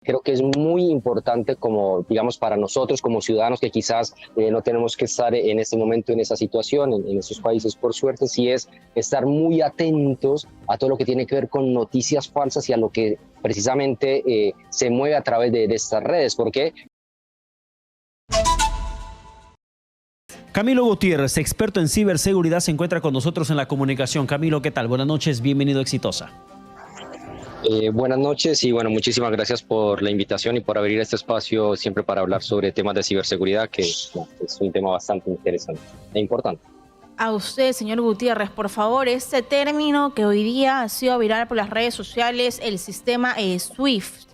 Creo que es muy importante como, digamos, para nosotros como ciudadanos que quizás no tenemos que estar en este momento en esa situación, en esos países por suerte, sí es estar muy atentos a todo lo que tiene que ver con noticias falsas y a lo que precisamente se mueve a través de estas redes, porque Camilo Gutiérrez, experto en ciberseguridad, se encuentra con nosotros en la comunicación. Camilo, ¿qué tal? Buenas noches, bienvenido a Exitosa. Buenas noches y bueno, muchísimas gracias por la invitación y por abrir este espacio siempre para hablar sobre temas de ciberseguridad, que bueno, es un tema bastante interesante e importante. A usted, señor Gutiérrez, por favor, este término que hoy día ha sido viral por las redes sociales, el sistema SWIFT,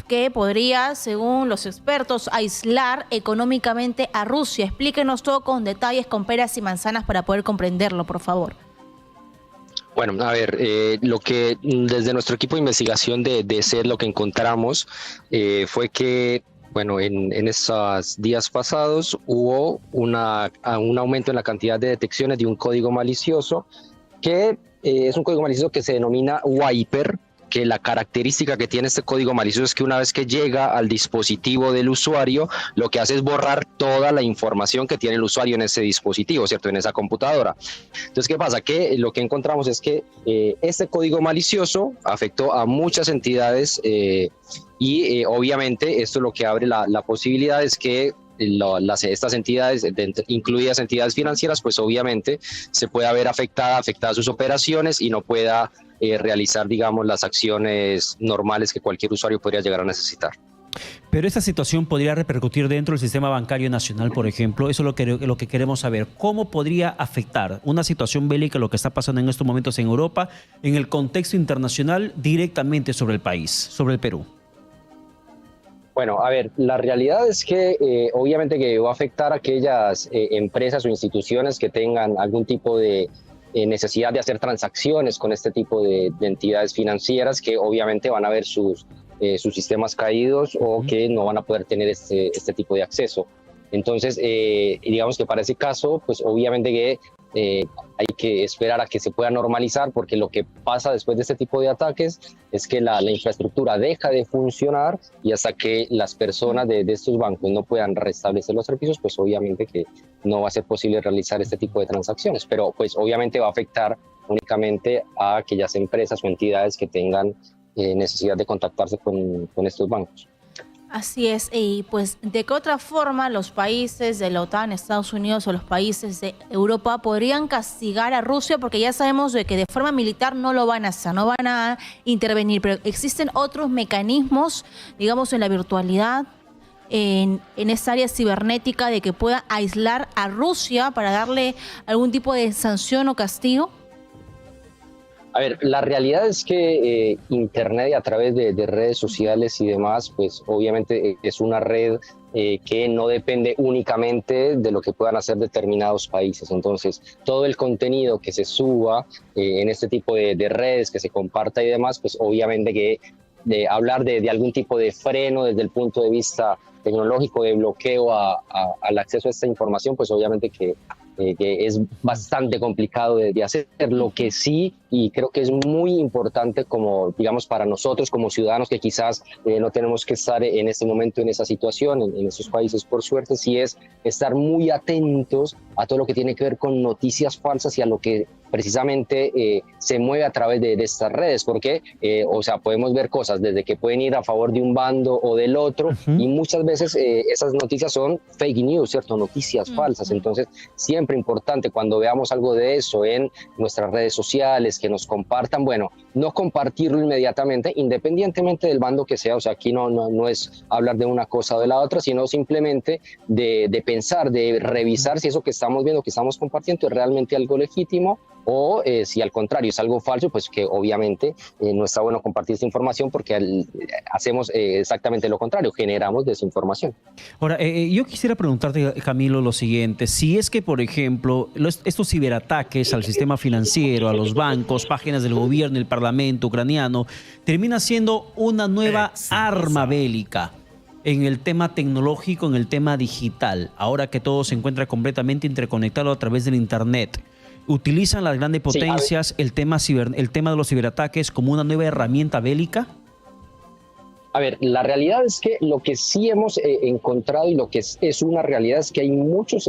que podría, según los expertos, aislar económicamente a Rusia. Explíquenos todo con detalles, con peras y manzanas para poder comprenderlo, por favor. Bueno, a ver, lo que desde nuestro equipo de investigación de SED lo que encontramos fue que, bueno, en esos días pasados hubo un aumento en la cantidad de detecciones de un código malicioso que es un código malicioso que se denomina Wiper, que la característica que tiene este código malicioso es que una vez que llega al dispositivo del usuario, lo que hace es borrar toda la información que tiene el usuario en ese dispositivo, ¿cierto? En esa computadora. Entonces, ¿qué pasa? Que lo que encontramos es que este código malicioso afectó a muchas entidades y obviamente esto lo que abre la posibilidad es que estas entidades, incluidas entidades financieras, pues obviamente se pueda ver afectadas sus operaciones y no pueda realizar, digamos, las acciones normales que cualquier usuario podría llegar a necesitar. Pero esta situación podría repercutir dentro del sistema bancario nacional, por ejemplo. Eso es lo que queremos saber. ¿Cómo podría afectar una situación bélica, lo que está pasando en estos momentos en Europa, en el contexto internacional, directamente sobre el país, sobre el Perú? Bueno, a ver, la realidad es que obviamente que va a afectar a aquellas empresas o instituciones que tengan algún tipo de necesidad de hacer transacciones con este tipo de entidades financieras que obviamente van a ver sus sistemas caídos o que no van a poder tener este tipo de acceso. Entonces, digamos que para ese caso, pues obviamente que hay que esperar a que se pueda normalizar, porque lo que pasa después de este tipo de ataques es que la infraestructura deja de funcionar y hasta que las personas de estos bancos no puedan restablecer los servicios, pues obviamente que no va a ser posible realizar este tipo de transacciones, pero pues obviamente va a afectar únicamente a aquellas empresas o entidades que tengan necesidad de contactarse con estos bancos. Así es, y pues de qué otra forma los países de la OTAN, Estados Unidos o los países de Europa podrían castigar a Rusia, porque ya sabemos de que de forma militar no lo van a hacer, no van a intervenir, pero existen otros mecanismos, digamos en la virtualidad, en esta área cibernética de que pueda aislar a Rusia para darle algún tipo de sanción o castigo. A ver, la realidad es que Internet a través de redes sociales y demás, pues obviamente es una red que no depende únicamente de lo que puedan hacer determinados países. Entonces, todo el contenido que se suba en este tipo de redes, que se comparta y demás, pues obviamente que de hablar de algún tipo de freno desde el punto de vista tecnológico, de bloqueo al acceso a esta información, pues obviamente que es bastante complicado de hacer. Lo que sí, y creo que es muy importante como, digamos, para nosotros como ciudadanos que quizás no tenemos que estar en este momento en esa situación, en esos países por suerte, sí es estar muy atentos a todo lo que tiene que ver con noticias falsas y a lo que precisamente se mueve a través de estas redes, porque, o sea, podemos ver cosas desde que pueden ir a favor de un bando o del otro, y muchas veces esas noticias son fake news, ¿cierto? Noticias falsas. Entonces, siempre importante cuando veamos algo de eso en nuestras redes sociales, que nos compartan, bueno, no compartirlo inmediatamente, independientemente del bando que sea. O sea, aquí no es hablar de una cosa o de la otra, sino simplemente de pensar, de revisar si eso que estamos viendo, que estamos compartiendo es realmente algo legítimo, o si al contrario es algo falso, pues que obviamente no está bueno compartir esta información, porque hacemos exactamente lo contrario, generamos desinformación. Ahora, yo quisiera preguntarte, Camilo, lo siguiente. Si es que, por ejemplo, estos ciberataques al sistema financiero, a los bancos, páginas del gobierno, el parlamento ucraniano, termina siendo una nueva arma bélica en el tema tecnológico, en el tema digital, ahora que todo se encuentra completamente interconectado a través del Internet, ¿utilizan las grandes potencias el tema de los ciberataques como una nueva herramienta bélica? A ver, la realidad es que lo que sí hemos encontrado y lo que es una realidad es que hay muchos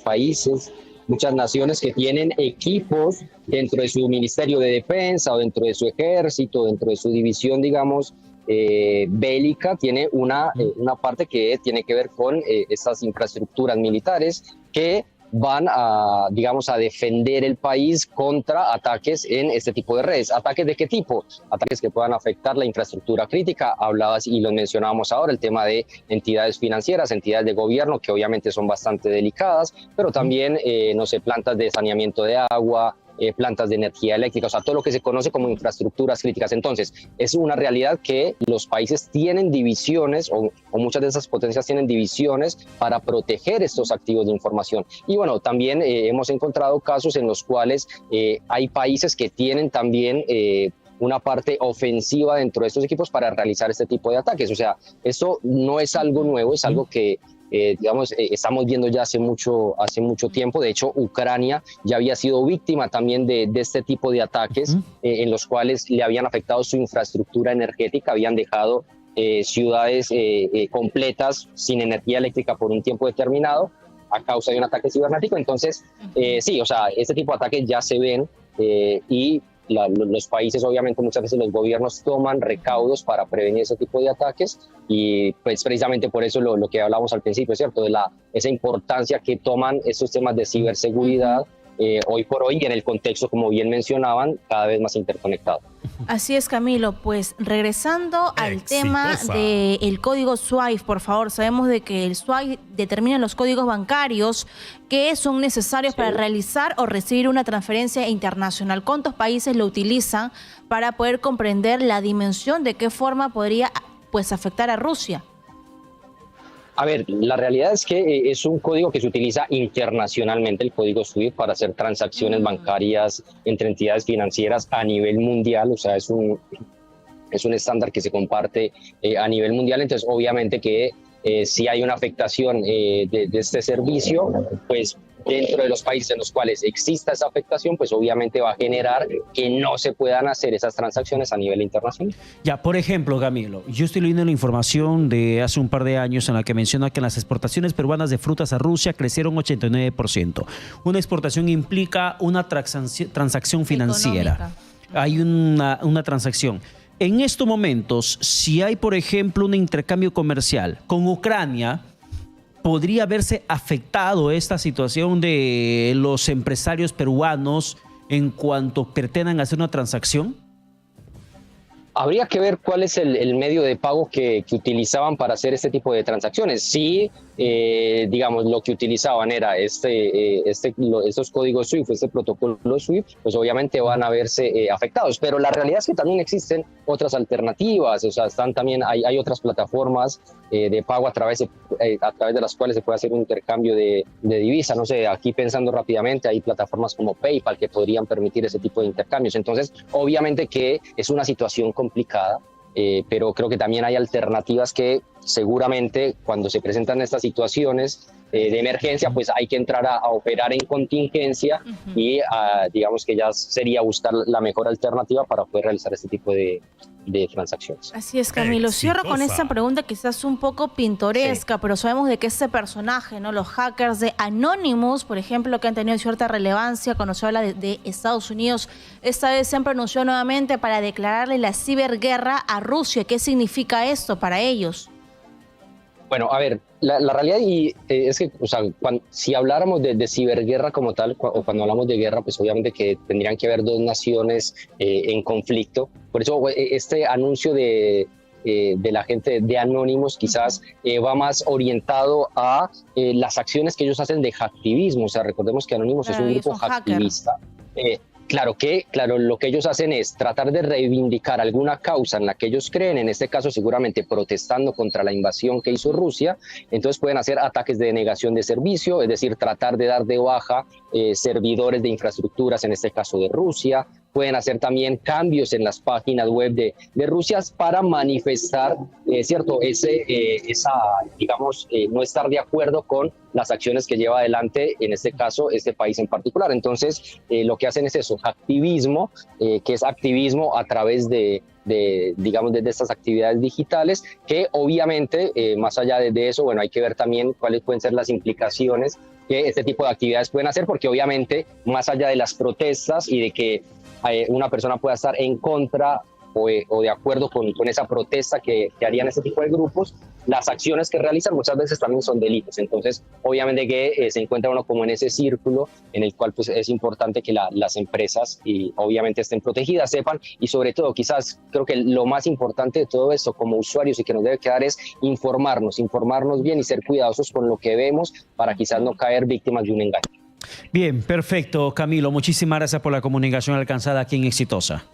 países, muchas naciones que tienen equipos dentro de su Ministerio de Defensa o dentro de su ejército, dentro de su división, digamos, bélica, tiene una parte que tiene que ver con estas infraestructuras militares que van a, digamos, a defender el país contra ataques en este tipo de redes. ¿Ataques de qué tipo? Ataques que puedan afectar la infraestructura crítica. Hablabas y lo mencionábamos ahora, el tema de entidades financieras, entidades de gobierno, que obviamente son bastante delicadas, pero también, no sé, plantas de saneamiento de agua, plantas de energía eléctrica, o sea, todo lo que se conoce como infraestructuras críticas. Entonces, es una realidad que los países tienen divisiones, o muchas de esas potencias tienen divisiones para proteger estos activos de información. Y bueno, también hemos encontrado casos en los cuales hay países que tienen también una parte ofensiva dentro de estos equipos para realizar este tipo de ataques. O sea, esto no es algo nuevo, es algo que estamos viendo ya hace mucho tiempo. De hecho, Ucrania ya había sido víctima también de este tipo de ataques en los cuales le habían afectado su infraestructura energética, habían dejado ciudades completas sin energía eléctrica por un tiempo determinado a causa de un ataque cibernético. Entonces, sí, o sea, este tipo de ataques ya se ven y los países, obviamente, muchas veces los gobiernos toman recaudos para prevenir ese tipo de ataques, y pues precisamente por eso lo que hablábamos al principio, ¿cierto? De esa importancia que toman estos temas de ciberseguridad hoy por hoy, y en el contexto, como bien mencionaban, cada vez más interconectado. Así es, Camilo. Pues regresando al tema del código SWIFT, por favor. Sabemos de que el SWIFT determina los códigos bancarios que son necesarios para realizar o recibir una transferencia internacional. ¿Cuántos países lo utilizan para poder comprender la dimensión de qué forma podría pues afectar a Rusia? A ver, la realidad es que es un código que se utiliza internacionalmente, el código SWIFT, para hacer transacciones bancarias entre entidades financieras a nivel mundial. O sea, es un estándar que se comparte a nivel mundial. Entonces, obviamente que si hay una afectación de este servicio, pues dentro de los países en los cuales exista esa afectación, pues obviamente va a generar que no se puedan hacer esas transacciones a nivel internacional. Ya, por ejemplo, Camilo, yo estoy leyendo la información de hace un par de años en la que menciona que las exportaciones peruanas de frutas a Rusia crecieron 89%. Una exportación implica una transacción financiera. Económica. Hay una transacción. En estos momentos, si hay, por ejemplo, un intercambio comercial con Ucrania, ¿podría verse afectado esta situación de los empresarios peruanos en cuanto pretendan hacer una transacción? Habría que ver cuál es el medio de pago que utilizaban para hacer este tipo de transacciones. Sí, digamos, lo que utilizaban era estos códigos SWIFT, este protocolo SWIFT, pues obviamente van a verse afectados. Pero la realidad es que también existen otras alternativas. O sea, hay otras plataformas de pago a través de las cuales se puede hacer un intercambio de divisa. No sé, aquí pensando rápidamente, hay plataformas como PayPal que podrían permitir ese tipo de intercambios. Entonces, obviamente que es una situación complicada, pero creo que también hay alternativas que seguramente cuando se presentan estas situaciones de emergencia, pues hay que entrar a operar en contingencia y digamos que ya sería buscar la mejor alternativa para poder realizar este tipo de transacciones. Así es, Camilo. Cierro con esta pregunta quizás un poco pintoresca, pero sabemos de que este personaje, ¿no? Los hackers de Anonymous, por ejemplo, que han tenido cierta relevancia cuando se habla de Estados Unidos, esta vez se han pronunciado nuevamente para declararle la ciberguerra a Rusia. ¿Qué significa esto para ellos? Bueno, a ver, la realidad es que, o sea, si habláramos de ciberguerra como tal, o cuando hablamos de guerra, pues obviamente que tendrían que haber dos naciones en conflicto. Por eso este anuncio de la gente de Anonymous quizás va más orientado a las acciones que ellos hacen de hacktivismo. O sea, recordemos que Anonymous es un grupo hacktivista. Claro, lo que ellos hacen es tratar de reivindicar alguna causa en la que ellos creen, en este caso seguramente protestando contra la invasión que hizo Rusia. Entonces pueden hacer ataques de denegación de servicio, es decir, tratar de dar de baja servidores de infraestructuras, en este caso de Rusia. Pueden hacer también cambios en las páginas web de Rusia para manifestar, ¿cierto? Digamos, no estar de acuerdo con las acciones que lleva adelante, en este caso, este país en particular. Entonces, lo que hacen es eso, activismo, que es activismo a través de digamos, de estas actividades digitales, que obviamente, más allá de eso, bueno, hay que ver también cuáles pueden ser las implicaciones que este tipo de actividades pueden hacer, porque obviamente, más allá de las protestas y de que una persona pueda estar en contra o de acuerdo con esa protesta que harían este tipo de grupos, las acciones que realizan muchas veces también son delitos. Entonces, obviamente que se encuentra uno como en ese círculo en el cual pues, es importante que las empresas y obviamente estén protegidas, sepan, y sobre todo quizás creo que lo más importante de todo esto como usuarios y que nos debe quedar es informarnos bien y ser cuidadosos con lo que vemos para quizás no caer víctimas de un engaño. Bien, perfecto, Camilo. Muchísimas gracias por la comunicación alcanzada aquí en Exitosa.